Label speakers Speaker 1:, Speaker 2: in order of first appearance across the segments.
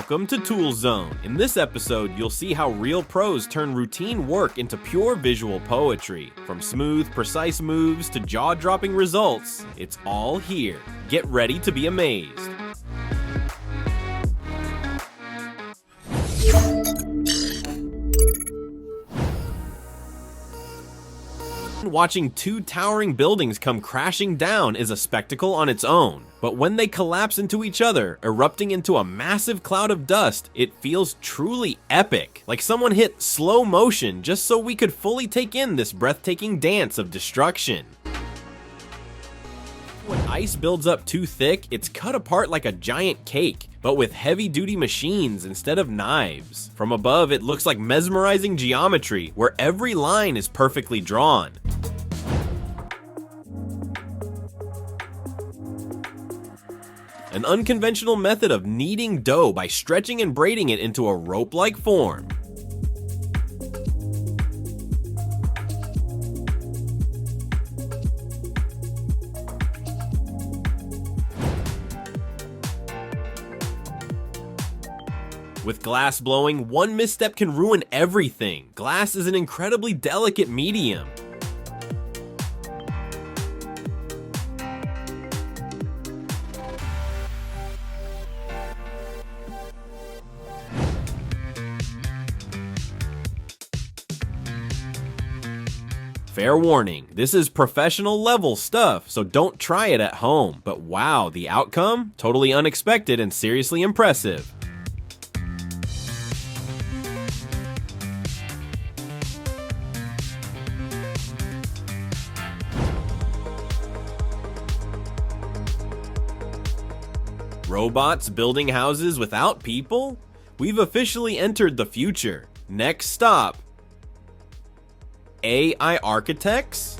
Speaker 1: Welcome to Tool Zone. In this episode, you'll see how real pros turn routine work into pure visual poetry. From smooth, precise moves to jaw-dropping results, it's all here. Get ready to be amazed. Watching two towering buildings come crashing down is a spectacle on its own, but when they collapse into each other, erupting into a massive cloud of dust, it feels truly epic, like someone hit slow motion just so we could fully take in this breathtaking dance of destruction. When ice builds up too thick, it's cut apart like a giant cake, but with heavy-duty machines instead of knives. From above, it looks like mesmerizing geometry, where every line is perfectly drawn. An unconventional method of kneading dough by stretching and braiding it into a rope-like form. With glass blowing, one misstep can ruin everything. Glass is an incredibly delicate medium. Fair warning, this is professional level stuff, so don't try it at home. But wow, the outcome? Totally unexpected and seriously impressive. Robots building houses without people? We've officially entered the future. Next stop, AI architects?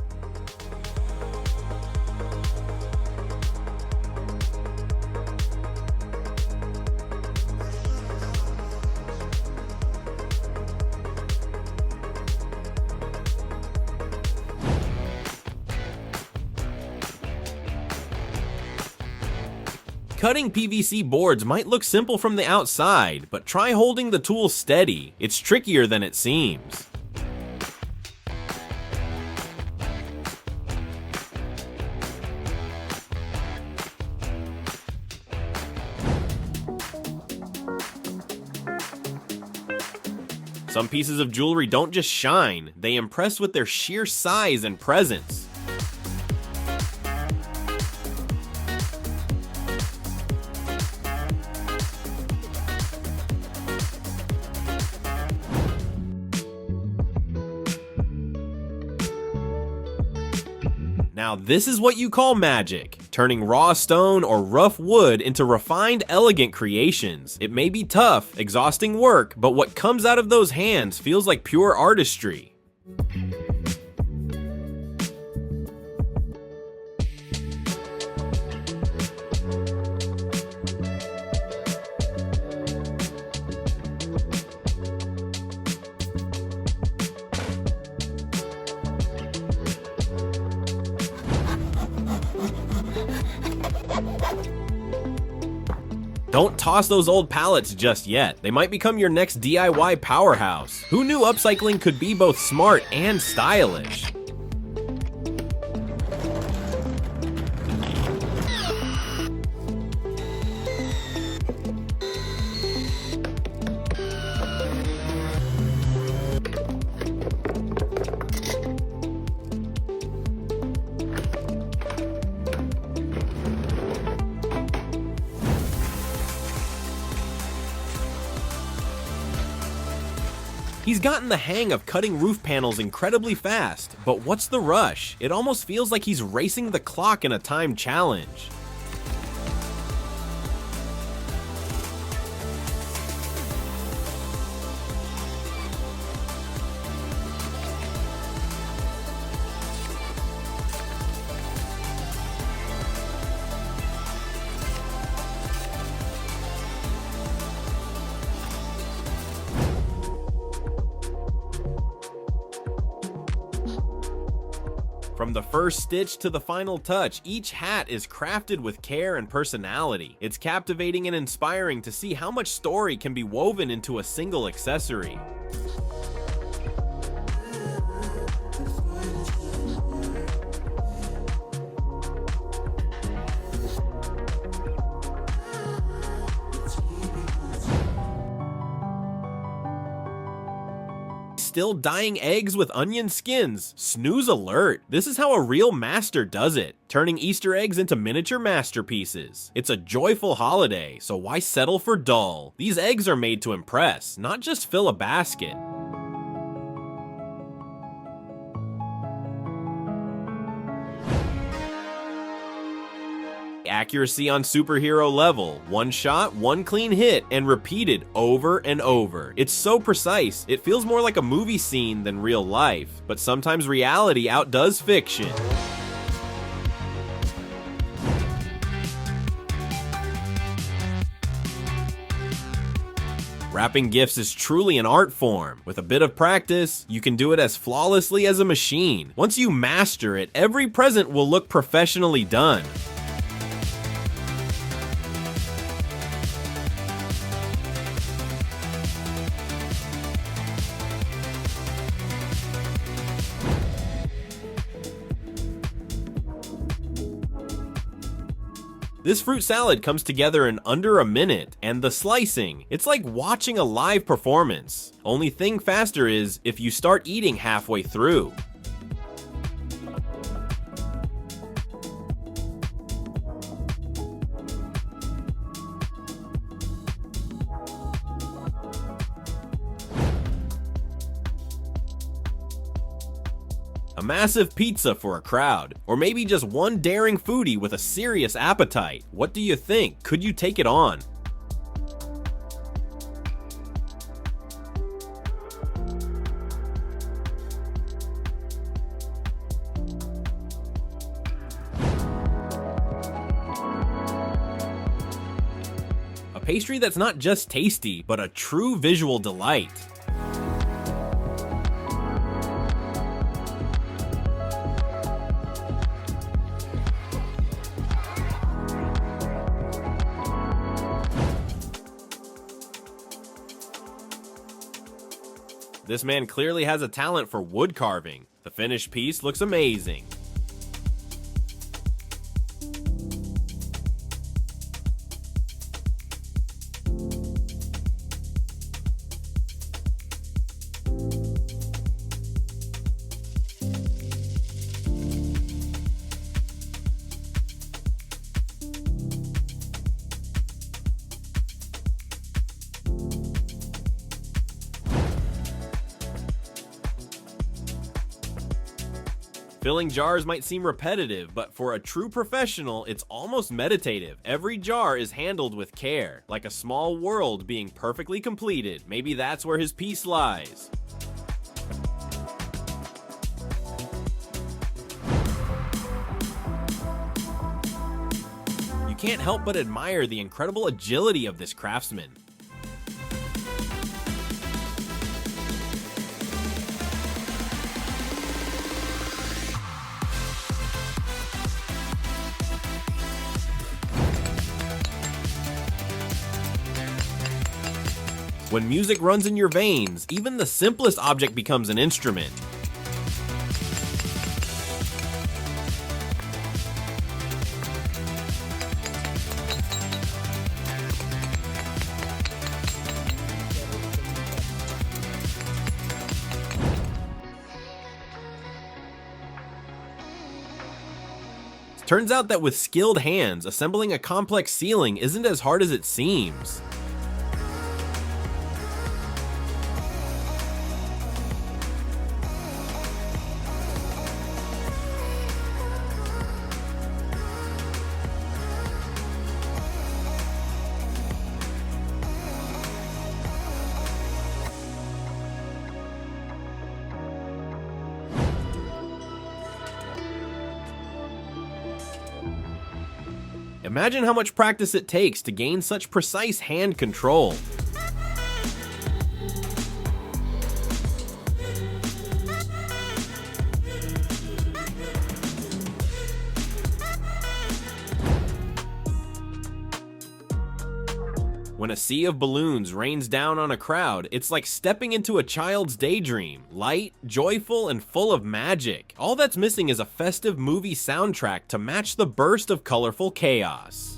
Speaker 1: Cutting PVC boards might look simple from the outside, but try holding the tool steady. It's trickier than it seems. Some pieces of jewelry don't just shine, they impress with their sheer size and presence. Now this is what you call magic, turning raw stone or rough wood into refined, elegant creations. It may be tough, exhausting work, but what comes out of those hands feels like pure artistry. Don't toss those old pallets just yet. They might become your next DIY powerhouse. Who knew upcycling could be both smart and stylish? He's gotten the hang of cutting roof panels incredibly fast, but what's the rush? It almost feels like he's racing the clock in a time challenge. From the first stitch to the final touch, each hat is crafted with care and personality. It's captivating and inspiring to see how much story can be woven into a single accessory. Still dyeing eggs with onion skins? Snooze alert! This is how a real master does it, turning Easter eggs into miniature masterpieces. It's a joyful holiday, so why settle for dull? These eggs are made to impress, not just fill a basket. Accuracy on superhero level. One shot, one clean hit, and repeated over and over. It's so precise, it feels more like a movie scene than real life. But sometimes reality outdoes fiction. Wrapping gifts is truly an art form. With a bit of practice, you can do it as flawlessly as a machine. Once you master it, every present will look professionally done. This fruit salad comes together in under a minute, and the slicing, it's like watching a live performance. Only thing faster is if you start eating halfway through. A massive pizza for a crowd, or maybe just one daring foodie with a serious appetite. What do you think? Could you take it on? A pastry that's not just tasty, but a true visual delight. This man clearly has a talent for wood carving. The finished piece looks amazing. Filling jars might seem repetitive, but for a true professional, it's almost meditative. Every jar is handled with care, like a small world being perfectly completed. Maybe that's where his peace lies. You can't help but admire the incredible agility of this craftsman. When music runs in your veins, even the simplest object becomes an instrument. Turns out that with skilled hands, assembling a complex ceiling isn't as hard as it seems. Imagine how much practice it takes to gain such precise hand control. When a sea of balloons rains down on a crowd, it's like stepping into a child's daydream. Light, joyful, and full of magic. All that's missing is a festive movie soundtrack to match the burst of colorful chaos.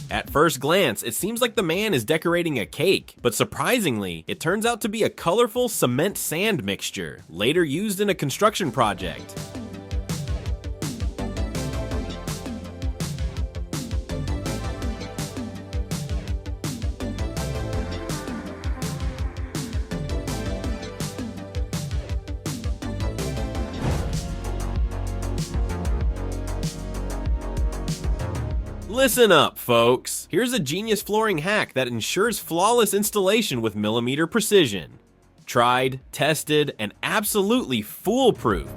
Speaker 1: At first glance, it seems like the man is decorating a cake, but surprisingly, it turns out to be a colorful cement sand mixture, later used in a construction project. Listen up, folks. Here's a genius flooring hack that ensures flawless installation with millimeter precision. Tried, tested, and absolutely foolproof.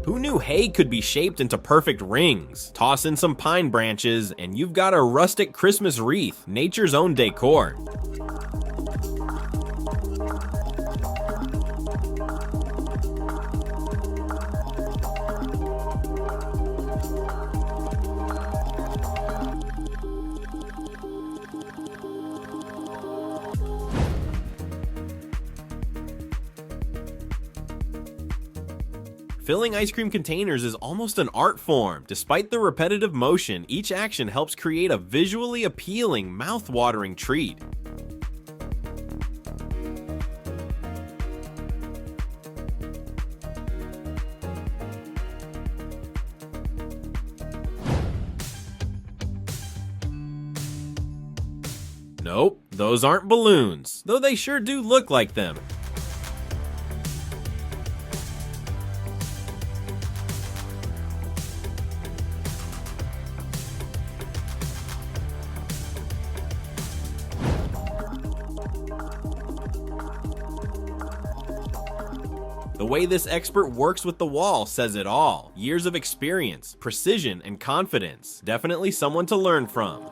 Speaker 1: Who knew hay could be shaped into perfect rings? Toss in some pine branches, and you've got a rustic Christmas wreath, nature's own decor. Filling ice cream containers is almost an art form. Despite the repetitive motion, each action helps create a visually appealing, mouth-watering treat. Nope, those aren't balloons, though they sure do look like them. The way this expert works with the wall says it all. Years of experience, precision, and confidence. Definitely someone to learn from.